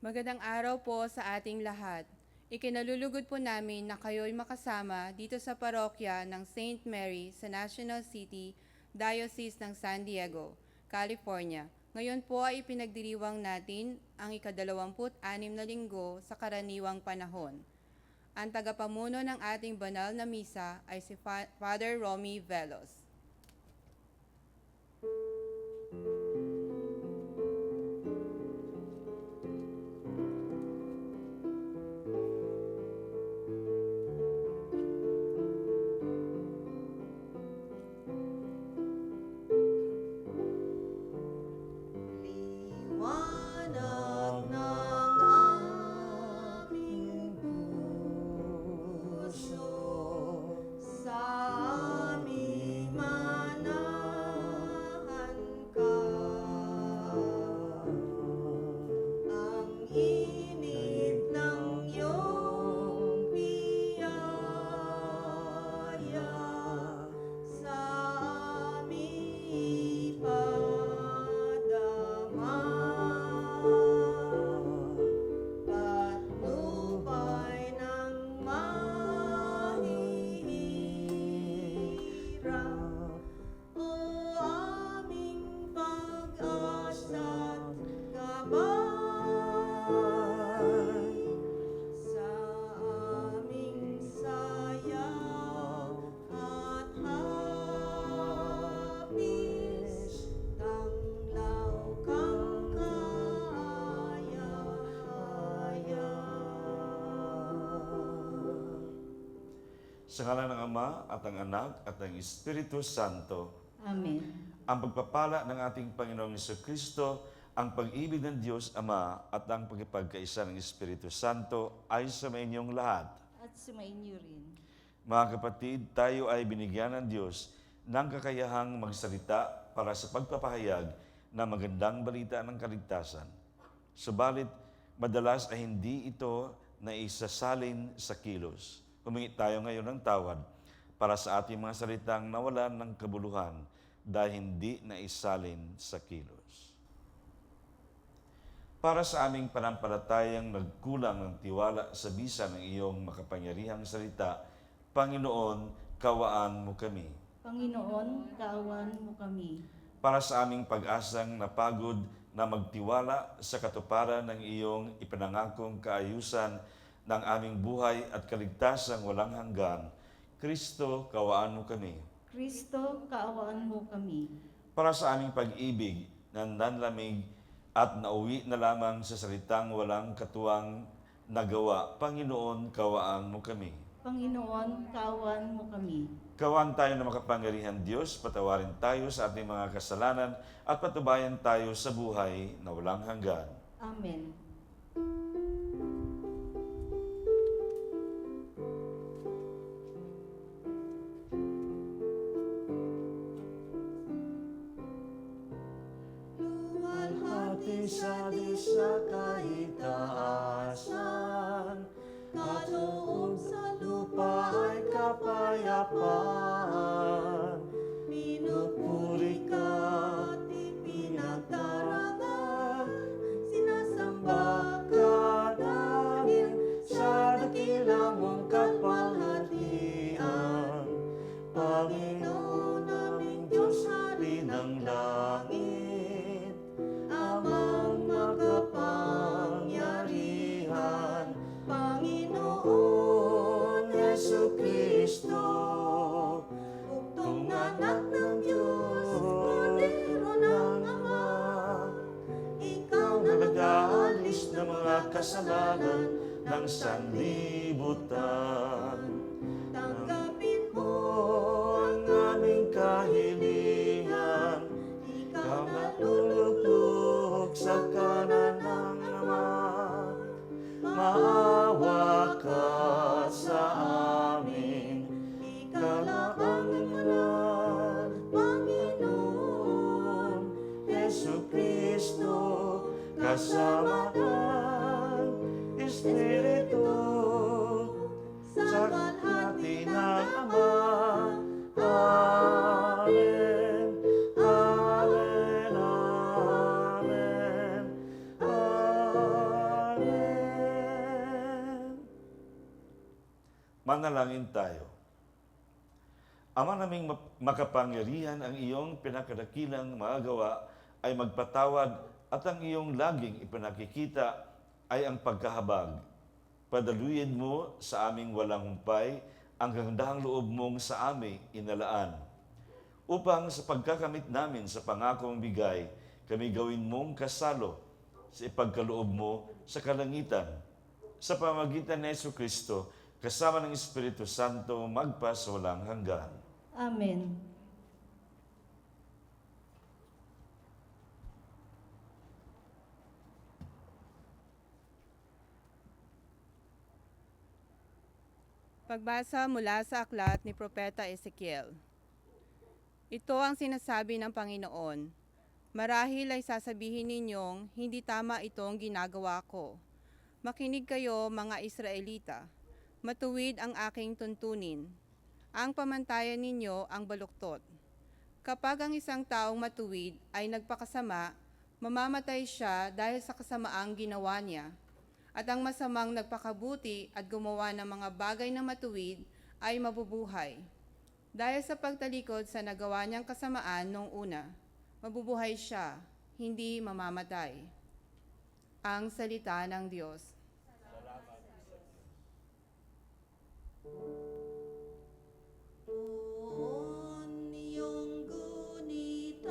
Magandang araw po sa ating lahat. Ikinalulugod po namin na kayo'y makasama dito sa parokya ng Saint Mary sa National City, Diocese ng San Diego, California. Ngayon po ay ipinagdiriwang natin ang ika-26 na linggo sa karaniwang panahon. Ang tagapamuno ng ating banal na misa ay si Father Romy Velos. Liwanag ng aming puso, sa aming manahan ka. Ang init ng iyong biyaya sa aming ipadama. Patnubay ng mahihirap, o aming pag-asa't gabay. Sa aming sayaw at hapis, tanglaw kang kaaya-aya. Sa ngalan ng Ama at ng Anak at ng Espiritu Santo, Amen. ang pagpapala ng ating Panginoong Jesucristo, ang pag-ibig ng Diyos Ama at ang pagkipagkaisa ng Espiritu Santo ay sa inyong lahat. At sumainyo rin. Mga kapatid, tayo ay binigyan ng Diyos ng kakayahang magsalita para sa pagpapahayag ng magandang balita ng kaligtasan. Subalit, madalas ay hindi ito naisasalin sa kilos. Humingi tayo ngayon ng tawad para sa ating mga salitang nawalan ng kabuluhan dahil hindi naisalin sa kilos. Para sa aming panampalatayang nagkulang ng tiwala sa bisa ng iyong makapangyarihang salita, Panginoon, kawaan mo kami. Panginoon, kaawan mo kami. Para sa aming pag-asang napagod na magtiwala sa katuparan ng iyong ipinangakong kaayusan ng aming buhay at kaligtasang walang hanggan, Kristo, kawaan mo kami. Kristo, kaawaan mo kami. Para sa aming pag-ibig na nanlamig at nauwi na lamang sa salitang walang katuwang nagawa, Panginoon, kawaan mo kami. Panginoon, kaawaan mo kami. Kawaan tayo na makapangyarihan Diyos, patawarin tayo sa ating mga kasalanan at patubayan tayo sa buhay na walang hanggan. Amen. Luwalhati sa kaitaasan, kaloob sa lupa ay kapayapaan. Pinupuri ka at ipinagdarasal, sinasamba ka dahil sa dakila mong kapalhatian. Panginoon naming Diyos, Hari ng langit, Amang makapangyarihan, Panginoon Jesucristo, bugtong anak ng Diyos, Kordero ng Ama, ikaw na nag-aalis ng mga kasalanan ng sanlibutan. Tanggapin mo ang aming kahilingan, ikaw na lulugtog sa kanan ng Ama. Maawa ka sa amin, ikaw na ang banal, Panginoon Jesucristo, kasama ng Espiritu, sa kalhati ng Ama. Amen. Amen. Amen. Manalangin tayo. Ama naming makapangyarihan, ang iyong pinakadakilang mga gawa ay magpatawad at ang iyong laging ipinakikita ay ang pagkahabag. Padaluyin mo sa aming walang humpay ang gandahang loob mong sa aming inalaan. Upang sa pagkakamit namin sa pangakong bigay, kami gawin mong kasalo sa ipagkaloob mo sa kalangitan. Sa pamamagitan ni Jesucristo, kasama ng Espiritu Santo, magpasawalang hanggan. Amen. Pagbasa mula sa aklat ni Propeta Ezekiel. Ito ang sinasabi ng Panginoon. Marahil ay sasabihin ninyong, hindi tama itong ginagawa ko. Makinig kayo, mga Israelita. Matuwid ang aking tuntunin. Ang pamantayan ninyo ang baluktot. Kapag ang isang taong matuwid ay nagpakasama, mamamatay siya dahil sa kasamaang ginawa niya. At ang masamang nagpakabuti at gumawa ng mga bagay na matuwid ay mabubuhay. Dahil sa pagtalikod sa nagawa niyang kasamaan noong una, mabubuhay siya, hindi mamamatay. Ang salita ng Diyos. Tuon iyong gunitain,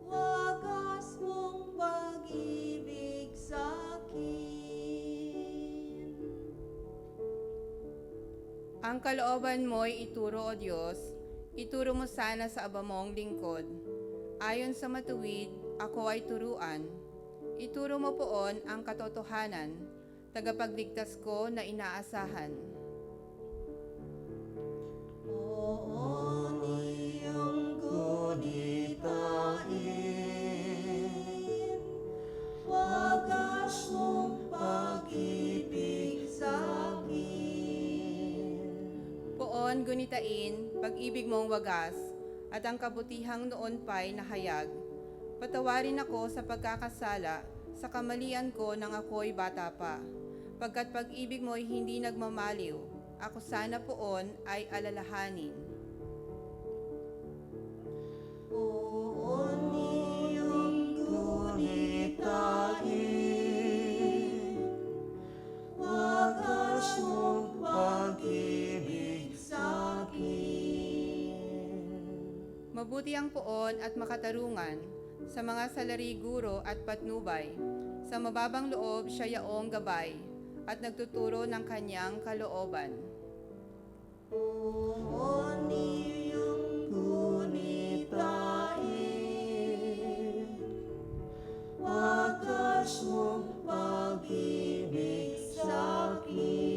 wagas mong pag-ibig sa'kin. Ang kalooban mo'y ituro, O Diyos, ituro mo sana sa aba mong lingkod. Ayon sa matuwid, ako ay turuan. Ituro mo poon ang katotohanan, tagapagligtas ko na inaasahan. Tuon iyong gunitain, wagas mong pag-ibig sa'kin. Poon gunitain, pag-ibig mong wagas, at ang kabutihang noon pa'y nahayag. Patawarin ako sa pagkakasala, sa kamalian ko nang ako'y bata pa. Pagkat pag-ibig mo'y hindi nagmamaliw, ako sana poon ay alalahanin. Tuon iyong gunitain, wagas mong pag-ibig sa'kin. Mabuti ang poon at makatarungan, sa mga salariguro at patnubay. Sa mababang loob siya yaong gabay, at nagtuturo ng kanyang kalooban. Tuon iyong gunitain, wagas mong pag-ibig sa'kin.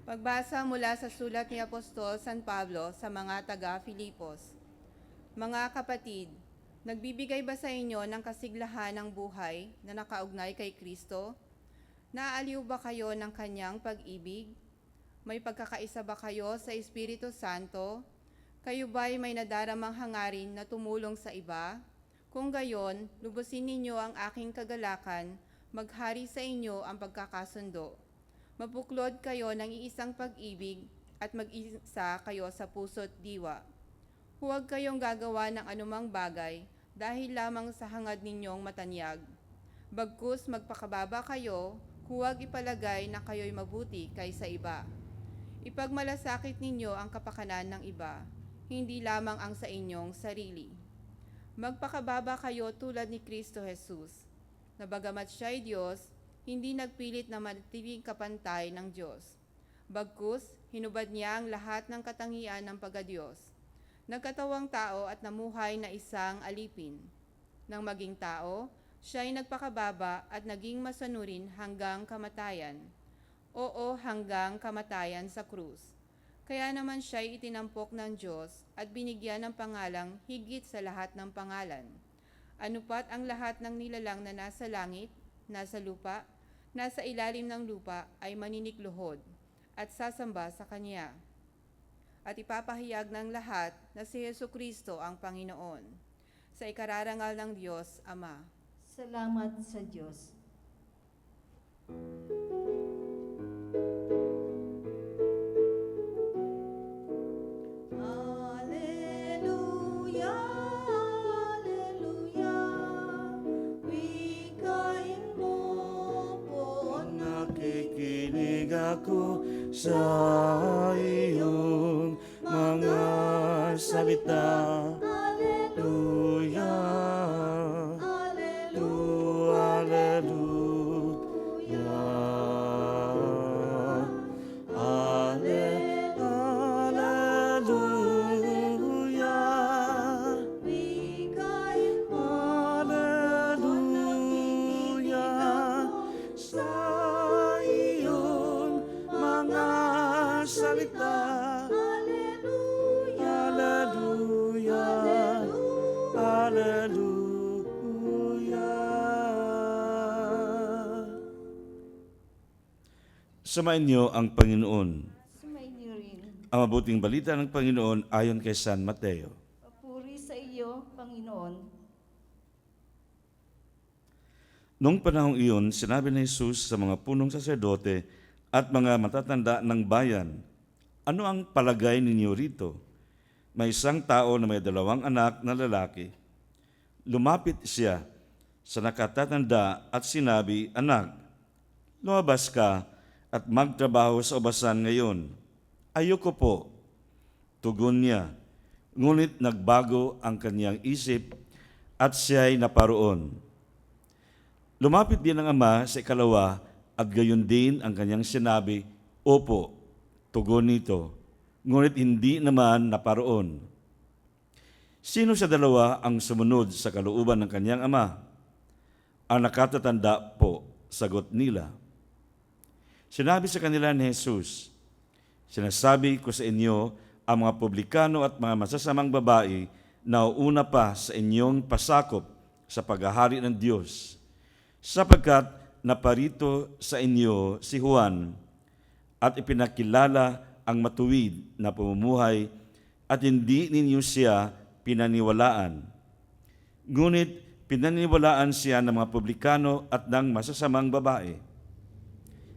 Pagbasa mula sa sulat ni Apostol San Pablo sa mga taga-Filipos. Mga kapatid, nagbibigay ba sa inyo ng kasiglahan ng buhay na nakaugnay kay Kristo? Naaaliw ba kayo ng kanyang pag-ibig? May pagkakaisa ba kayo sa Espiritu Santo? Kayo ba'y may nadaramang hangarin na tumulong sa iba? Kung gayon, lubusin ninyo ang aking kagalakan, maghari sa inyo ang pagkakasundo. Mabuklod kayo ng iisang pag-ibig at mag-isa kayo sa puso't diwa. Huwag kayong gagawa ng anumang bagay dahil lamang sa hangad ninyong matanyag. Bagkus magpakababa kayo, huwag ipalagay na kayo'y mabuti kaysa iba. Ipagmalasakit ninyo ang kapakanan ng iba, hindi lamang ang sa inyong sarili. Magpakababa kayo tulad ni Kristo Jesus, na bagamat siya'y Diyos, hindi nagpilit na manatiling kapantay ng Diyos. Bagkus, hinubad niya ang lahat ng katangian ng pagkadiyos. Nagkatawang tao at namuhay na isang alipin. Nang maging tao, siya'y nagpakababa at naging masanurin hanggang kamatayan. Oo, hanggang kamatayan sa krus. Kaya naman siya'y itinampok ng Diyos at binigyan ng pangalang higit sa lahat ng pangalan. Anupat ang lahat ng nilalang na nasa langit, nasa lupa, nasa ilalim ng lupa ay maninikluhod at sasamba sa Kanya. At ipapahayag ng lahat na si Jesucristo ang Panginoon, sa ikararangal ng Diyos Ama. Salamat sa Diyos. Alleluia, alleluia, wikain mo po Nakikinig ako sa iyong mga salita. Alleluia, alleluia, alleluia, wikain mo alleluia, sa iyong mga salita. Alleluia, Alleluia, Alleluia. Samain niyo ang Panginoon. Sumainyo rin. Ang mabuting balita ng Panginoon ayon kay San Mateo. Papuri sa iyo, Panginoon. Noong panahong iyon, sinabi ni Jesus sa mga punong saserdote at mga matatanda ng bayan, "Ano ang palagay ninyo rito? May isang tao na may 2 anak na lalaki. Lumapit siya sa nakatatanda at sinabi, 'Anak, lumabas ka at magtrabaho sa ubasan ngayon.' 'Ayoko po,' tugon niya. Ngunit nagbago ang kanyang isip at siya'y naparoon. Lumapit din ang ama sa ikalawa at gayon din ang kanyang sinabi, 'Opo,' tugon nito. Ngunit hindi naman naparoon. Sino sa dalawa ang sumunod sa kalooban ng kanyang ama? Ang nakatatanda po, sagot nila. Sinabi sa kanila ni Jesus, "Sinasabi ko sa inyo, ang mga publikano at mga masasamang babae nauuna pa sa inyong pasakop sa paghahari ng Diyos, sapagkat naparito sa inyo si Juan at ipinakilala ang matuwid na pamumuhay at hindi ninyo siya pinaniwalaan. Ngunit pinaniwalaan siya ng mga publikano at ng masasamang babae.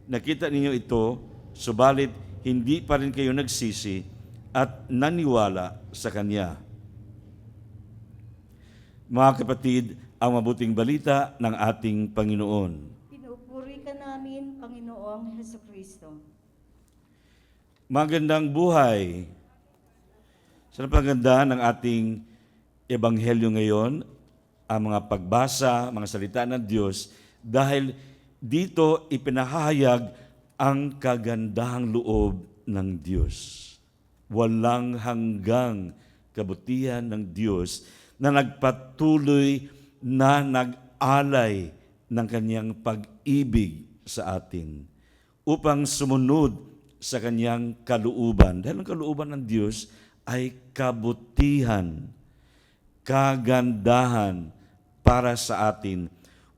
Nakita ninyo ito, subalit hindi pa rin kayo nagsisi at naniwala sa Kanya." Mga kapatid, ang mabuting balita ng ating Panginoon. Pinupuri ka namin, Panginoong Hesukristo. Magandang buhay. Sa napaganda ng ating ebanghelyo ngayon, ang mga pagbasa, mga salita ng Diyos, dahil dito ipinahayag ang kagandahang loob ng Diyos. Walang hanggang kabutihan ng Diyos na nagpatuloy na nag-alay ng kanyang pag-ibig sa atin upang sumunod sa kanyang kalooban. Dahil ang kalooban ng Diyos ay kabutihan, kagandahan para sa atin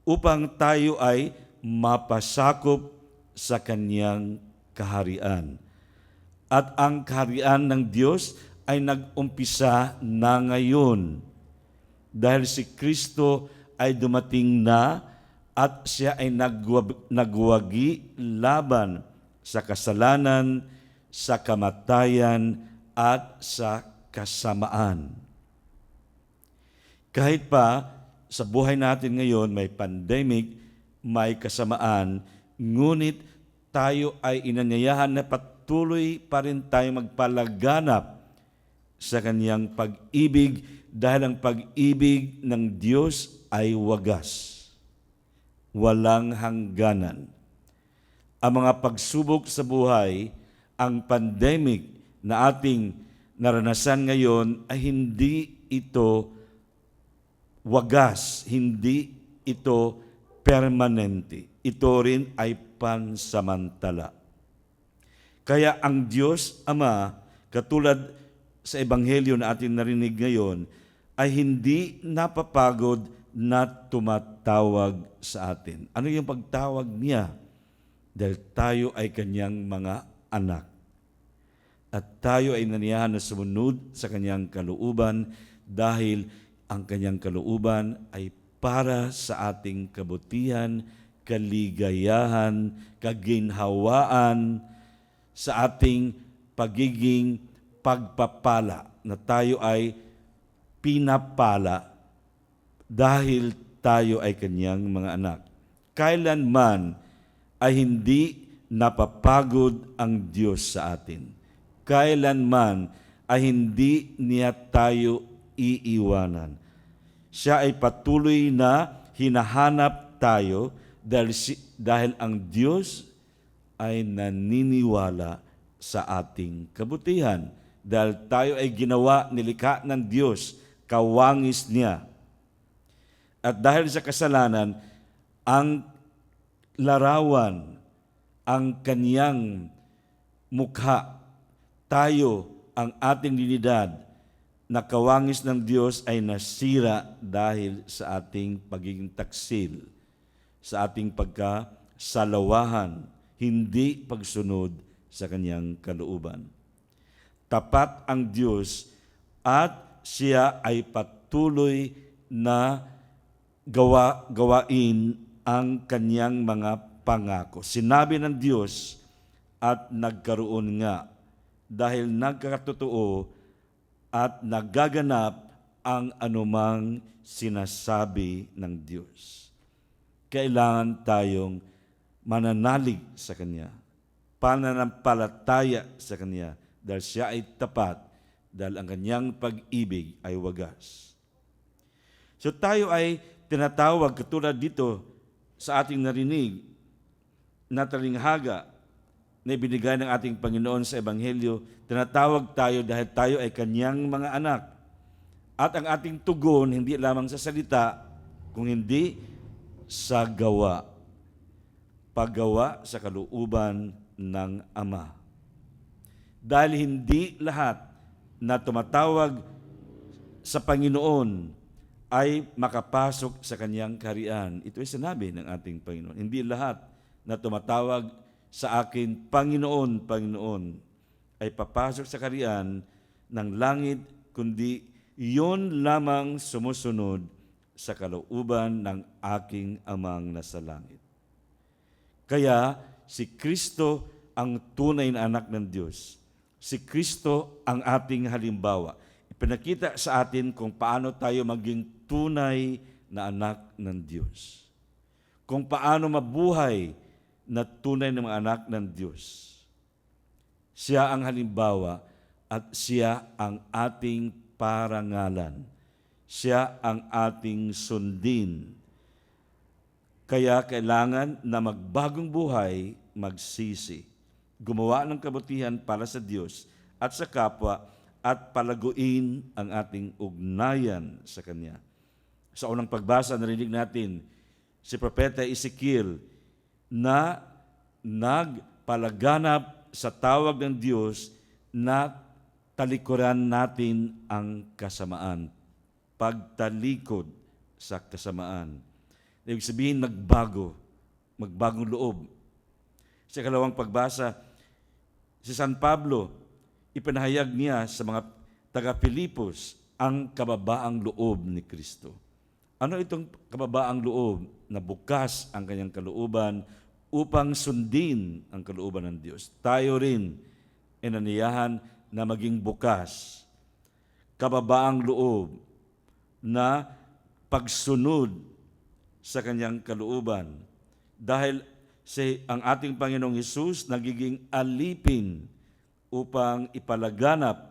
upang tayo ay mapasakop sa kanyang kaharian. At ang kaharian ng Diyos ay nag-umpisa na ngayon dahil si Kristo ay dumating na at siya ay nagwagi laban sa kasalanan, sa kamatayan, at sa kasamaan. Kahit pa sa buhay natin ngayon may pandemic, may kasamaan, ngunit tayo ay inanyayahan na patuloy pa rin tayo magpalaganap sa kanyang pag-ibig dahil ang pag-ibig ng Diyos ay wagas, walang hangganan. Ang mga pagsubok sa buhay, ang pandemic na ating naranasan ngayon ay hindi ito wagas, hindi ito permanente. Ito rin ay pansamantala. Kaya ang Diyos Ama, katulad sa ebanghelyo na atin narinig ngayon, ay hindi napapagod na tumatawag sa atin. Ano yung pagtawag niya? Dahil tayo ay kanyang mga anak. At tayo ay naniyahan na sumunod sa kanyang kalooban dahil ang kanyang kalooban ay para sa ating kabutihan, kaligayahan, kaginhawaan, sa ating pagiging pagpapala, na tayo ay pinapala dahil tayo ay kanyang mga anak. Kailanman ay hindi napapagod ang Diyos sa atin. Kailanman ay hindi niya tayo iiwanan. Siya ay patuloy na hinahanap tayo dahil ang Diyos ay naniniwala sa ating kabutihan. Dahil tayo ay ginawa, nilikha ng Diyos, kawangis niya. At dahil sa kasalanan, ang larawan, ang kanyang mukha, tayo, ang ating dignidad, na kawangis ng Diyos ay nasira dahil sa ating pagiging taksil, sa ating pagkasalawahan, hindi pagsunod sa kanyang kalooban. Tapat ang Diyos at siya ay patuloy na gawain ang kanyang mga pangako. Sinabi ng Diyos at nagkaroon nga, dahil nagkakatotoo at nagaganap ang anumang sinasabi ng Diyos. Kailangan tayong mananalig sa Kanya, pananampalataya sa Kanya, dahil siya ay tapat, dahil ang kanyang pag-ibig ay wagas. So tayo ay tinatawag katulad dito sa ating narinig na talinghaga na ibinigay ng ating Panginoon sa Ebanghelyo. Tinatawag tayo dahil tayo ay kanyang mga anak. At ang ating tugon, hindi lamang sa salita, kung hindi sa gawa. Paggawa sa kalooban ng Ama. Dahil hindi lahat na tumatawag sa Panginoon ay makapasok sa kanyang kaharian. Ito ay sinabi ng ating Panginoon. Hindi lahat na tumatawag sa akin, Panginoon, Panginoon, ay papasok sa kaharian ng langit, kundi iyon lamang sumusunod sa kalooban ng aking Amang nasa langit. Kaya si Kristo ang tunay na anak ng Diyos. Si Kristo ang ating halimbawa. Ipinakita sa atin kung paano tayo maging tunay na anak ng Diyos. Kung paano mabuhay na tunay na mga anak ng Diyos. Siya ang halimbawa at siya ang ating parangalan. Siya ang ating sundin. Kaya kailangan na magbagong buhay, magsisi. Gumawa ng kabutihan para sa Diyos at sa kapwa at palaguin ang ating ugnayan sa Kanya. Sa unang pagbasa, narinig natin si Propeta Ezekiel na nagpalaganap sa tawag ng Diyos na talikuran natin ang kasamaan. Pagtalikod sa kasamaan. Ibig sabihin, magbagong loob. Sa ikalawang pagbasa, si San Pablo, ipinahayag niya sa mga taga-Pilipos ang kababaang loob ni Kristo. Ano itong kababaang loob? Na bukas ang kanyang kalooban upang sundin ang kalooban ng Diyos. Tayo rin inaniyahan na maging bukas. Kababaang loob na pagsunod sa kanyang kalooban. Dahil ang ating Panginoong Hesus nagiging alipin upang ipalaganap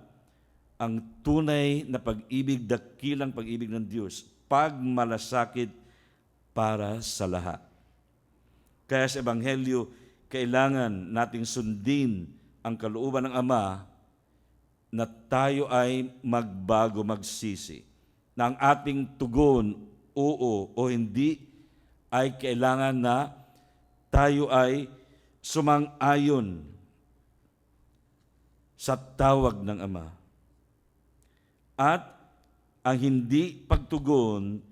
ang tunay na pag-ibig, dakilang pag-ibig ng Diyos, pagmalasakit para sa lahat. Kaya sa Ebanghelyo, kailangan nating sundin ang kalooban ng Ama na tayo ay magbago, magsisi. Na ang ating tugon, oo o hindi, ay kailangan na tayo ay sumang-ayon sa tawag ng Ama. At ang hindi pagtugon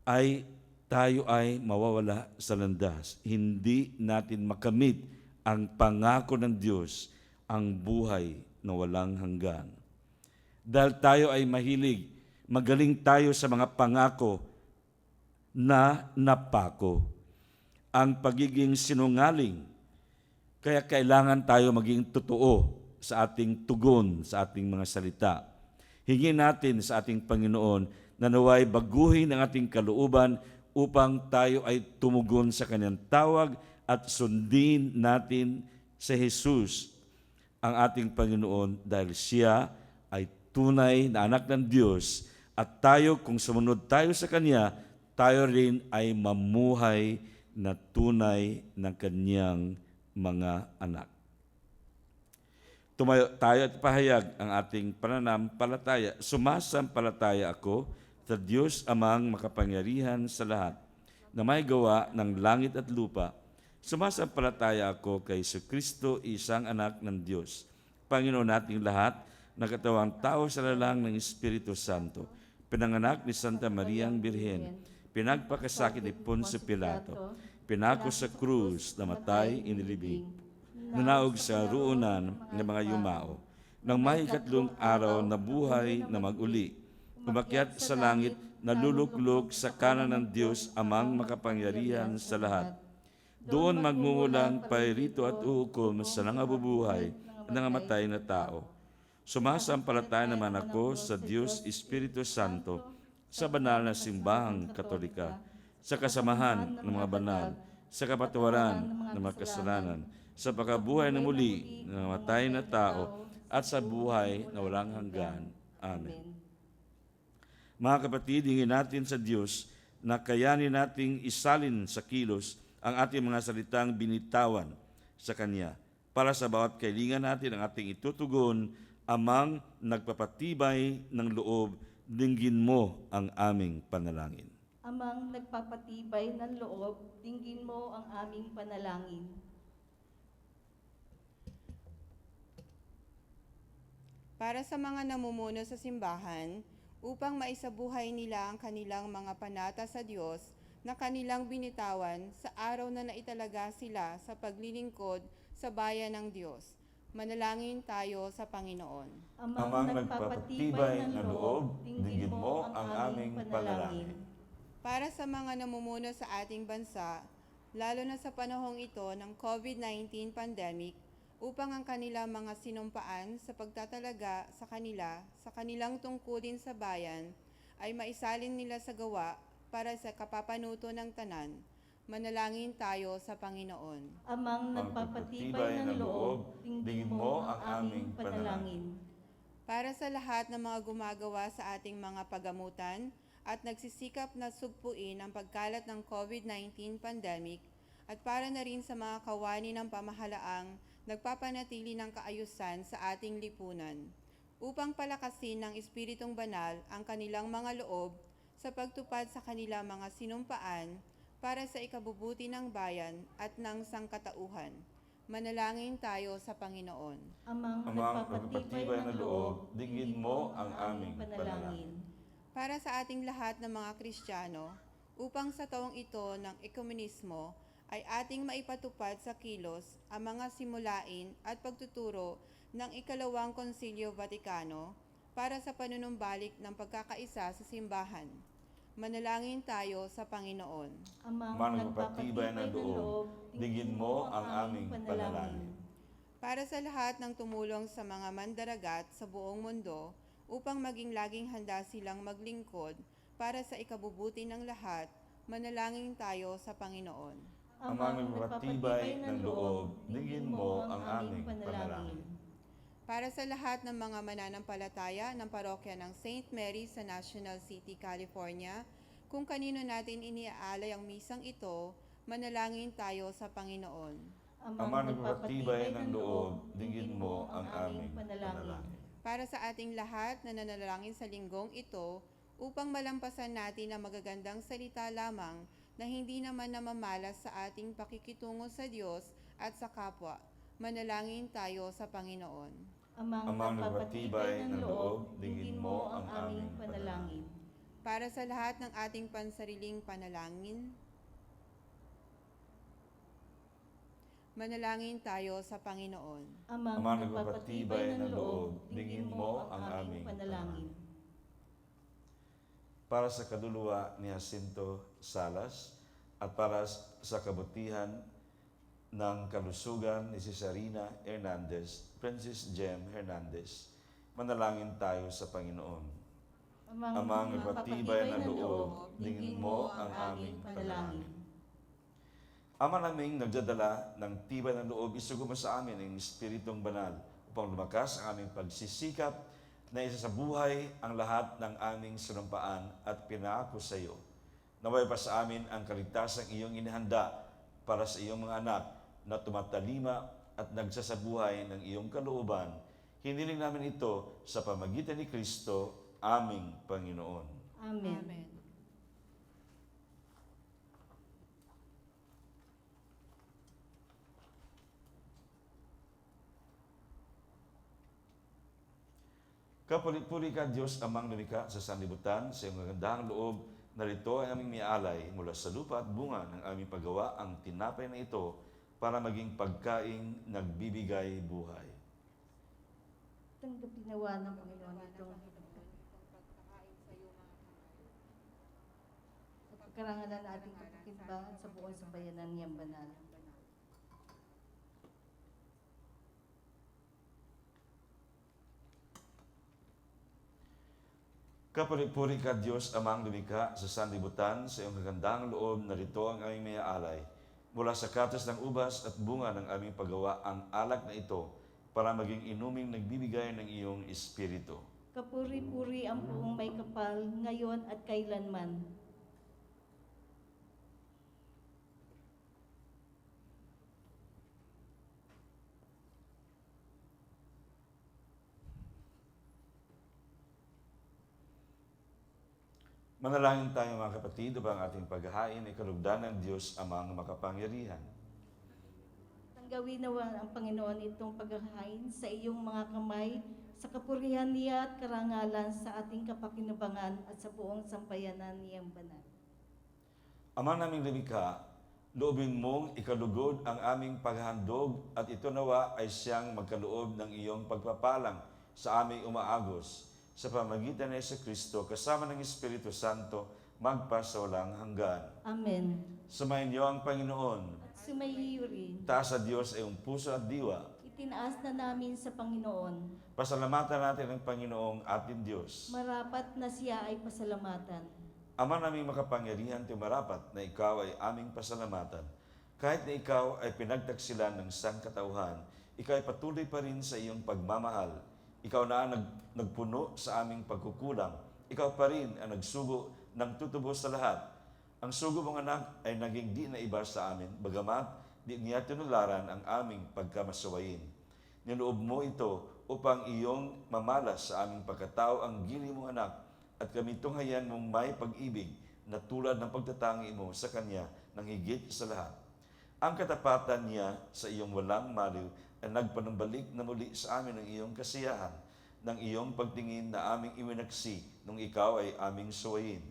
ay tayo ay mawawala sa landas. Hindi natin makamit ang pangako ng Diyos, ang buhay na walang hanggan. Dahil tayo ay mahilig, magaling tayo sa mga pangako na napako. Ang pagiging sinungaling, kaya kailangan tayo maging totoo sa ating tugon, sa ating mga salita. Hingin natin sa ating Panginoon na naway baguhin ang ating kalooban upang tayo ay tumugon sa Kanyang tawag at sundin natin si Jesus, ang ating Panginoon, dahil Siya ay tunay na anak ng Diyos at tayo, kung sumunod tayo sa Kanya, tayo rin ay mamuhay na tunay ng Kanyang mga anak. Tumayo tayo at pahayag ang ating pananampalataya. Sumasampalataya ako sa Diyos amang makapangyarihan sa lahat, na may gawa ng langit at lupa. Sumasampalataya ako kay Kristo, isang anak ng Diyos, Panginoon nating lahat, na katawang tao sa lalang ng Espiritu Santo, pinanganak ni Santa Mariang Birhen, pinagpakasakit ni Poncio Pilato, pinako sa krus, namatay, inilibing, nanaog sa ruunan ng mga yumao, nang may ikatlong araw na buhay na mag-uli, umakyat sa langit, naluluklok sa kanan ng Diyos amang makapangyarihan sa lahat. Doon magmumulang pairito at uhukom sa nangabubuhay at nangamatay na tao. Sumasampalataya naman ako sa Diyos Espiritu Santo, sa banal na simbahang Katolika, sa kasamahan ng mga banal, sa kapatawaran ng mga kasalanan, sa pagkabuhay na muli ng namatay na tao, at sa buhay na walang hanggan. Amen. Mga kapatid, hingin natin sa Diyos na kayanin nating isalin sa kilos ang ating mga salitang binitawan sa Kanya, para sa bawat kailangan natin ang ating itutugon, amang nagpapatibay ng loob, dinggin mo ang aming panalangin. Amang nagpapatibay ng loob, dinggin mo ang aming panalangin. Para sa mga namumuno sa simbahan, upang maisabuhay nila ang kanilang mga panata sa Diyos na kanilang binitawan sa araw na naitalaga sila sa paglilingkod sa bayan ng Diyos. Manalangin tayo sa Panginoon. Amang nagpapatibay ng loob, dinggin mo ang aming panalangin. Para sa mga namumuno sa ating bansa, lalo na sa panahong ito ng COVID-19 pandemic, upang ang kanilang mga sinumpaan sa pagtatalaga sa kanilang tungkulin sa bayan, ay maisalin nila sa gawa para sa kapapanuto ng tanan. Manalangin tayo sa Panginoon. Amang nagpapatibay ng loob, dinggin mo ang aming panalangin. Para sa lahat ng mga gumagawa sa ating mga pagamutan at nagsisikap na sugpuin ang pagkalat ng COVID-19 pandemic, at para na rin sa mga kawani ng pamahalaang nagpapanatili ng kaayusan sa ating lipunan, upang palakasin ng Espiritong Banal ang kanilang mga loob sa pagtupad sa kanilang mga sinumpaan para sa ikabubuti ng bayan at ng sangkatauhan. Manalangin tayo sa Panginoon. Amang nagpapatibay ng loob, dinggin mo ang aming panalangin. Para sa ating lahat ng mga Kristiyano, upang sa taong ito ng ekumenismo ay ating maipatupad sa kilos ang mga simulain at pagtuturo ng Ikalawang Konsilyo Vatikano para sa panunumbalik ng pagkakaisa sa simbahan. Manalangin tayo sa Panginoon. Amang nagpapatibay ng loob, dinggin mo ang aming panalangin. Para sa lahat ng tumulong sa mga mandaragat sa buong mundo, upang maging laging handa silang maglingkod para sa ikabubuti ng lahat, manalangin tayo sa Panginoon. Amang nagpapatibay ng loob, dinggin mo ang aming panalangin. Para sa lahat ng mga mananampalataya ng parokya ng St. Mary sa National City, California, kung kanino natin iniaalay ang misang ito, manalangin tayo sa Panginoon. Amang nagpapatibay ng loob, dinggin mo ang aming panalangin. Para sa ating lahat na nanalangin sa linggong ito, upang malampasan natin ang magagandang salita lamang na hindi naman namamalas sa ating pakikitungo sa Diyos at sa kapwa, manalangin tayo sa Panginoon. Amang nagpapatibay ng loob, dinggin mo ang aming panalangin. Para sa lahat ng ating pansariling panalangin, manalangin tayo sa Panginoon. Amang nagpapatibay ng loob, dinggin mo ang aming panalangin. para sa kaluluwa ni Jacinto Salas at para sa kabutihan ng kalusugan ni Cesarina Hernandez, Princess Jem Hernandez. Manalangin tayo sa Panginoon. Amang nagpatibay ng loob, dingin mo ang aming panalangin. Ama naming nagdadala ng tibay ng loob, isugo mo sa amin ang Espiritong Banal upang lumakas ang aming pagsisikap na isa sa buhay ang lahat ng aming sunampaan at pinako sa iyo. Naway pa sa amin ang kaligtasang iyong inihanda para sa iyong mga anak na tumatalima at nagsasabuhay ng iyong kalooban. Hiniling namin ito sa pamagitan ni Kristo, aming Panginoon. Amen. Amen. Kapuri-puri ka, Diyos, amang lumikha sa sanlibutan, sa iyong magandang loob, narito ay aming mialay mula sa lupa at bunga ng aming paggawa ang tinapay na ito para maging pagkaing nagbibigay buhay. Tanggapin nawa ng Panginoon itong sa pagkarangalan na ating kapakinbang sa buong sambayanan niyang banal. Kapuri-puri ka, Diyos, amang lumikha sa sanlibutan, sa iyong kagandang loob, narito ang aming may alay. Mula sa katas ng ubas at bunga ng aming paggawa ang alak na ito para maging inuming nagbibigay ng iyong Espiritu. Kapuri-puri ang buong may kapal, ngayon at kailanman. Manalangin tayo mga kapatid upang ating paghahain ay kalugdan ng Diyos amang makapangyarihan. Tanggawin nawa ang Panginoon itong paghahain sa iyong mga kamay, sa kapurihan niya at karangalan sa ating kapakinabangan at sa buong sampayanan niyang banal. Ama naming lumikha, loobin mong ikalugod ang aming paghahandog at ito nawa ay siyang magkaloob ng iyong pagpapalang sa aming umaagos sa pamagitan ni Jesucristo kasama ng Espiritu Santo magpasawalang hanggan. Amen. Sumayin niyo ang Panginoon. At sumayiyo rin, Taas sa Diyos ay iyong puso at diwa. itinaas na namin sa Panginoon. Pasalamatan natin ang Panginoong ating Diyos. Marapat na siya ay pasalamatan. Ama naming makapangyarihan, tumarapat na ikaw ay aming pasalamatan. Kahit na ikaw ay pinagtaksilan ng sangkatauhan, ikaw ay patuloy pa rin sa iyong pagmamahal. Ikaw na ang nagpuno sa aming pagkukulang. Ikaw pa rin ang nagsugo ng tutubos sa lahat. Ang sugo mong anak ay naging di na iba sa amin, bagamat di niya tinularan ang aming pagkamasawayin. Niloob mo ito upang iyong mamalas sa aming pagkatao ang gili mong anak at kami tunghayan mong may pag-ibig na tulad ng pagtatangi mo sa Kanya ng higit sa lahat. Ang katapatan niya sa iyong walang maliw ay nagpanumbalik na muli sa amin ng iyong kasiyahan, ng iyong pagtingin na aming iwinaksi nung ikaw ay aming suwayin.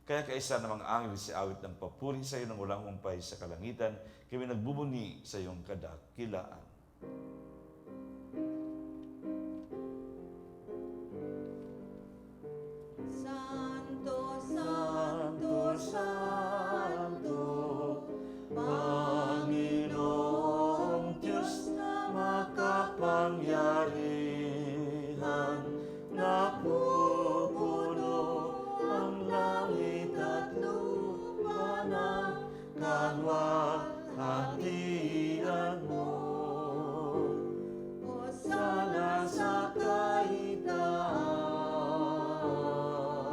Kaya kaisa namang angel si awit ng papuri sa iyo ng walang humpay sa kalangitan, kami nagbubuni sa iyong kadakilaan. Santo, Santo, Santo, Panginoong Diyos na makapangyarihan, napupuno ang langit at lupa ng kalwalhatian mo. Hosana sa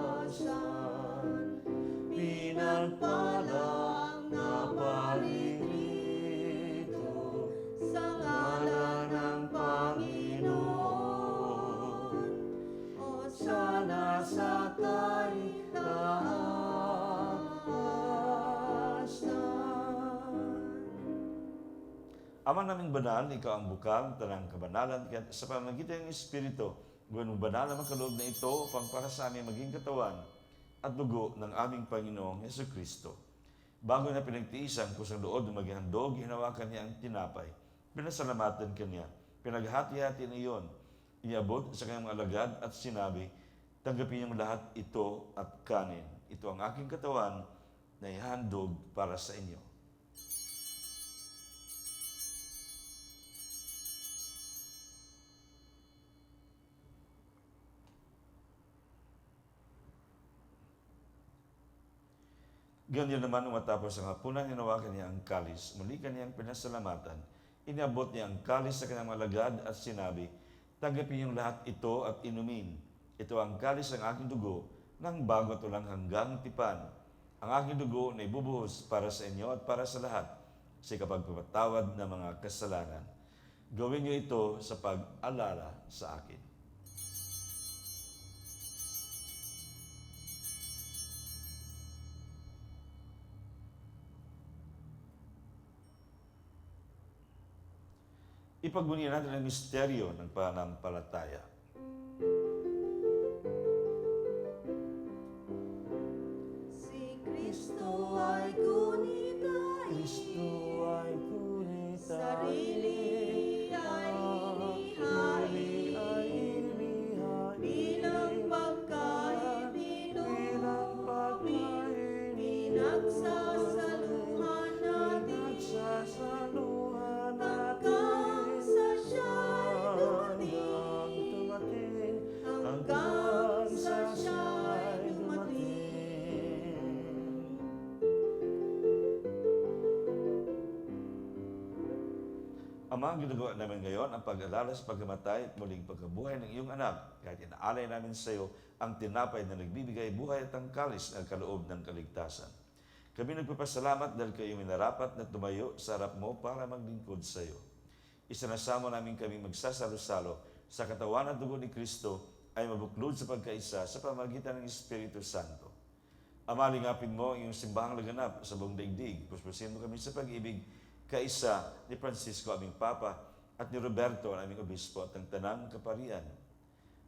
kaitaasan, pinagpalang na paririto sa ngalan ng Panginoon. Hosana sa kaitaasan. Ama naming banal, ikaw ang bukal, tanang kabanalan, kaya sa pamagitan ng Espiritu, gawin mo banal na makaloob na ito upang para sa amin maging katawan at dugo ng aming Panginoong Jesucristo. Bago na pinagtiisan kusang loob ng maghihandog, hinawakan niya ang tinapay. Pinasalamatan kanya. Pinaghati-hati na iyon. Iabot sa kanyang mga alagad at sinabi, Tanggapin niyong lahat ito at kanin. Ito ang aking katawan na ihandog para sa inyo. Ganyan naman matapos ang hapunan, hinawakan niya ang kalis. Muli kaniyang pinasalamatan. Inabot niya ang kalis sa kanyang alagad at sinabi, tanggapin niyong lahat ito at inumin. Ito ang kalis ng aking dugo ng bago at walang hanggang tipan. Ang aking dugo na ibubuhos para sa inyo at para sa lahat sa kapagpapatawad ng mga kasalanan. Gawin niyo ito sa pag-alala sa akin. Ipagbunyi natin ang misteryo ng pananampalataya. Si Kristo ay gunitahin, Kristo ay gunitahin, sarili ay inihain, bilang pagkain inumin, pinagsasaluhan natin, hanggang sa siya'y dumating, hanggang sa siya'y dumating. Ama, ang ginagawa namin ngayon ang pag-alala sa pagkamatay at muling pagkabuhay ng iyong anak. Kahit inaalay namin sa iyo ang tinapay na nagbibigay buhay at ang kalis na kaloob ng kaligtasan. Kami nagpapasalamat dahil kayo minarapat na tumayo sa harap mo para maglingkod sa iyo. Isinasamo namin kami magsasalo-salo sa katawan at dugo ni Kristo ay mabuklod sa pagkaisa sa pamagitan ng Espiritu Santo. Ama, lingapin mo ang iyong simbahang laganap sa buong daigdig. Puspusin mo kami sa pag-ibig kaisa ni Francisco, aming Papa, at ni Roberto, ang aming Obispo, at ng Tanang Kaparian.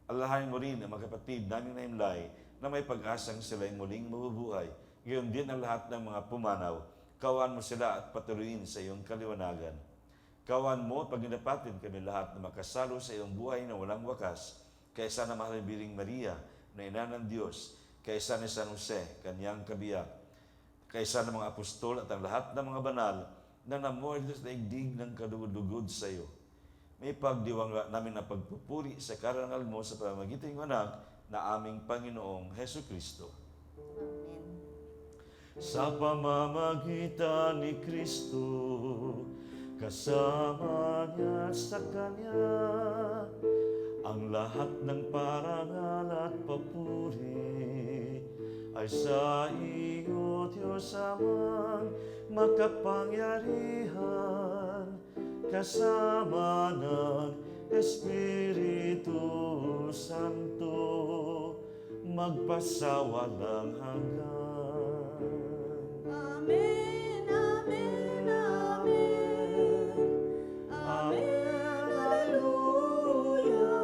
Alahanin mo rin ang mga kapatid naming naimlay na may pag-asang sila'y muling mabubuhay. Gayon din ang lahat ng mga pumanaw. Kawan mo sila at patuloyin sa iyong kaliwanagan. Kawan mo at paginapatin kami lahat na makasalo sa iyong buhay na walang wakas, kaysa na mahal ng Biring Maria, na ina ng Diyos, kaysa ni San Jose, kanyang kabiyak, kaysa ng mga apostol at ang lahat ng mga banal na namuhay sa daigdig ng kadugod-dugod sa iyo. May pagdiwang namin na pagpupuri sa karangal mo sa pamamagitan ng anak na aming Panginoong Hesu Kristo. Amen. Sa pamamagitan ni Kristo, kasama niya sa Kanya, ang lahat ng parangal at papuri ay sa iyo, Diyos Amang makapangyarihan, kasama ng Espiritu Santo, magpasawalang hanggan. Amen, amen, amen. Amen, hallelujah.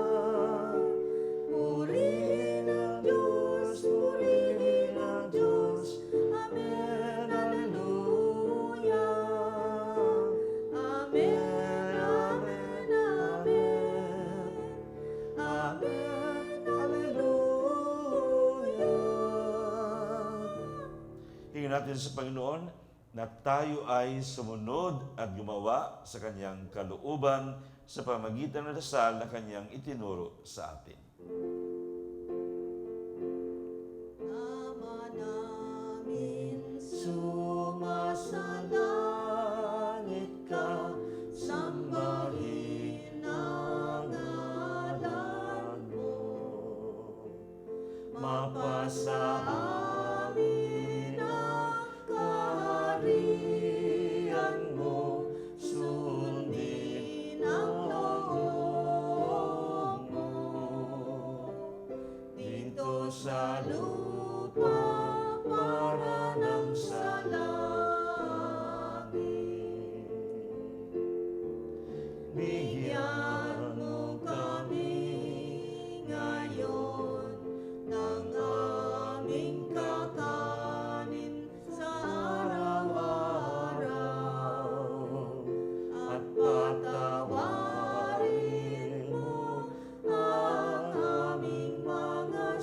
Purihin ang Diyos, purihin ang Diyos. Amen, hallelujah. Amen, amen, amen. Amen, hallelujah. Hingin natin sa Panginoon na tayo ay sumunod at gumawa sa kanyang kalooban sa pamagitan ng dasal na kanyang itinuro sa atin. Ama namin, sumasalangit ka, sambahin ang ngalan mo. Mapasa amin ang kaharian mo, sundin ang loob mo. Dito sa lupa para ng sa langit. Bigyan mo kami ngayon ng aming kakanin sa araw-araw, at patawarin mo ang aming mga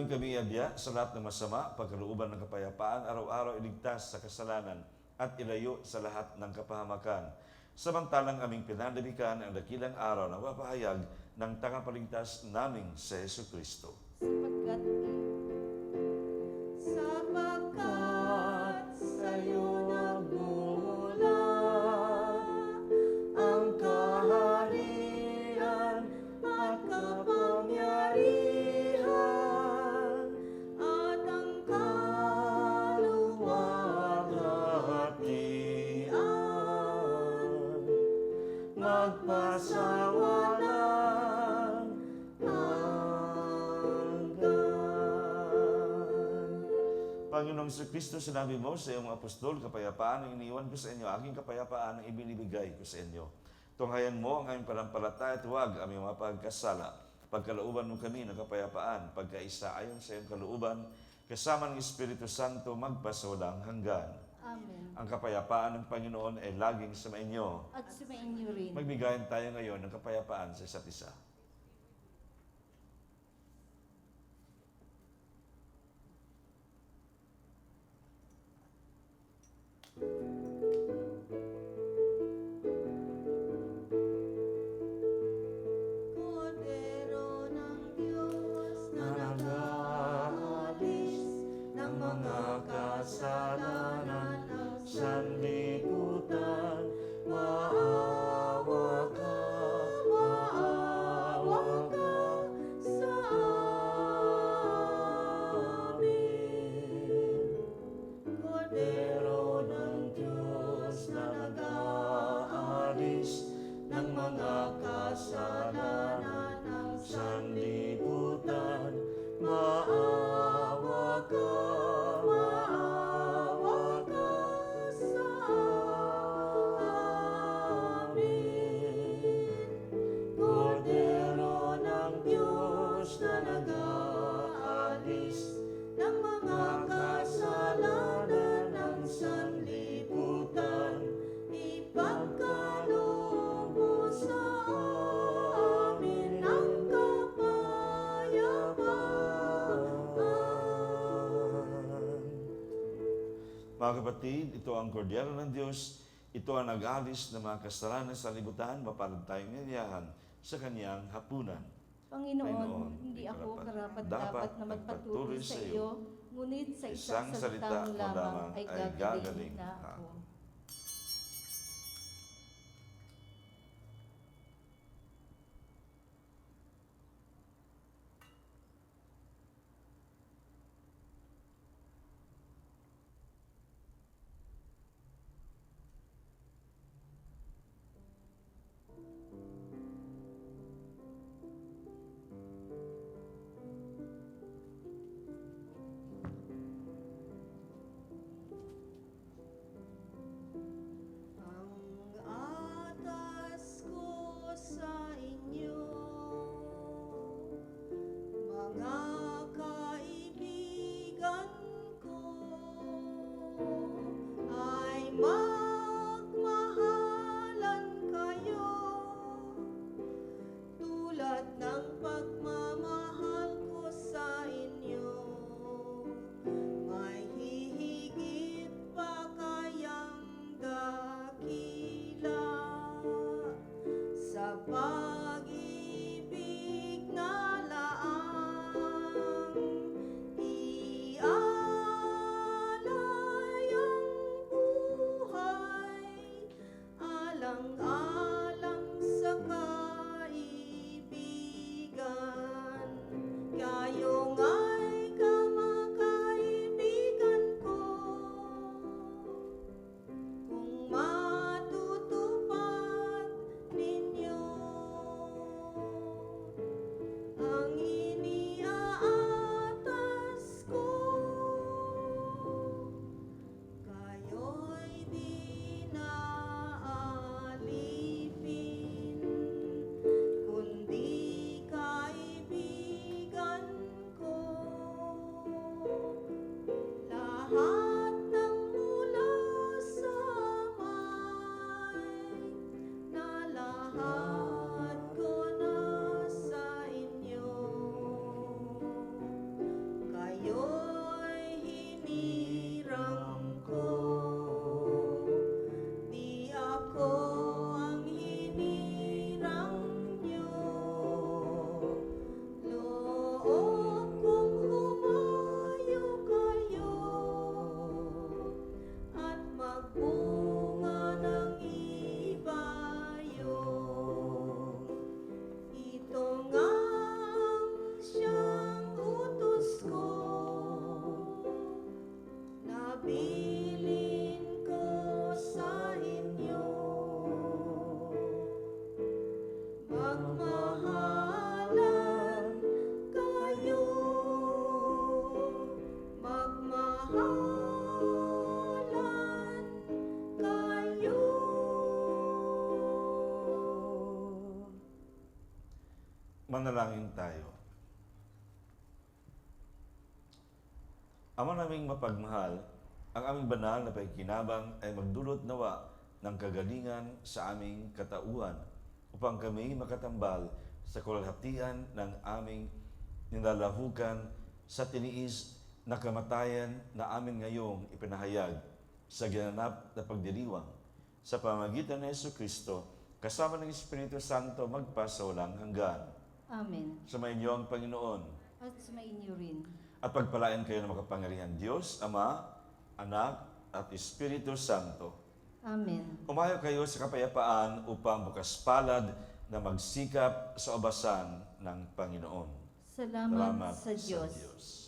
niyo kami adya sa lahat ng masama, pagkalooban ng kapayapaan, araw-araw iligtas sa kasalanan at ilayo sa lahat ng kapahamakan. Samantalang aming pinandabikan ang dakilang araw na mapahayag ng tagapagligtas naming sa Hesus Kristo. Sapagkat sa'yo nagmumula ang kaharian at kapangyarihan at ang kaluwalhatian magpasawalang hanggan. Panginoong Hesus Kristo, sinabi mo sa iyong mga apostol, kapayapaan ang iniwan ko sa inyo, aking kapayapaan ang ibinibigay ko sa inyo. Tunghayan mo ang aming panampalataya at huwag aming mga pagkasala. Pagkalooban mo kami ng kapayapaan, pagkaisa ayon sa iyong kalooban, kasama ng Espiritu Santo magpasawalang hanggan. Amen. Ang kapayapaan ng Panginoon ay laging sa inyo. At sumainyo rin. Magbigayan tayo ngayon ng kapayapaan sa isa't isa. Kordero ng Diyos na nag-aalis ng mga kasalanan ng sanlibutan, maawa ka sa amin. Kordero ng Diyos na nag-aalis ng mga kasalanan ng sanlibutan, maawa ka sa amin. Kordero ng Diyos na nag-aalis ng mga kasalanan ng sanlibutan, ipagkaloob mo sa amin ang kapayapaan. Mga kapatid, ito ang kordero ng Diyos. Ito ang nag-alis ng mga kasalanan sa libutan. Mapalad tayong niniyahan sa kanyang hapunan. Panginoon, hindi ako karapat-dapat na magpatuloy sa iyo, ngunit sa isang salita mo lamang ay gagaling na ako. Manalangin tayo. Ama naming mapagmahal, ang aming banal na pakikinabang ay magdulot nawa ng kagalingan sa aming katauhan upang kami makatambal sa kaluwalhatian ng aming nilalahukan sa tiniis na kamatayan na amin ngayong ipinahayag sa ginanap na pagdiriwang sa pamamagitan ng Jesucristo kasama ng Espiritu Santo magpasawalang hanggan. Amen. Sumainyo ang Panginoon At sumainyo rin. at pagpalain kayo ng makapangyarihan Diyos, Ama, Anak, at Espiritu Santo. Amen. Umayo kayo sa kapayapaan upang bukas palad na magsikap sa obasan ng Panginoon. Salamat sa Diyos. Diyos.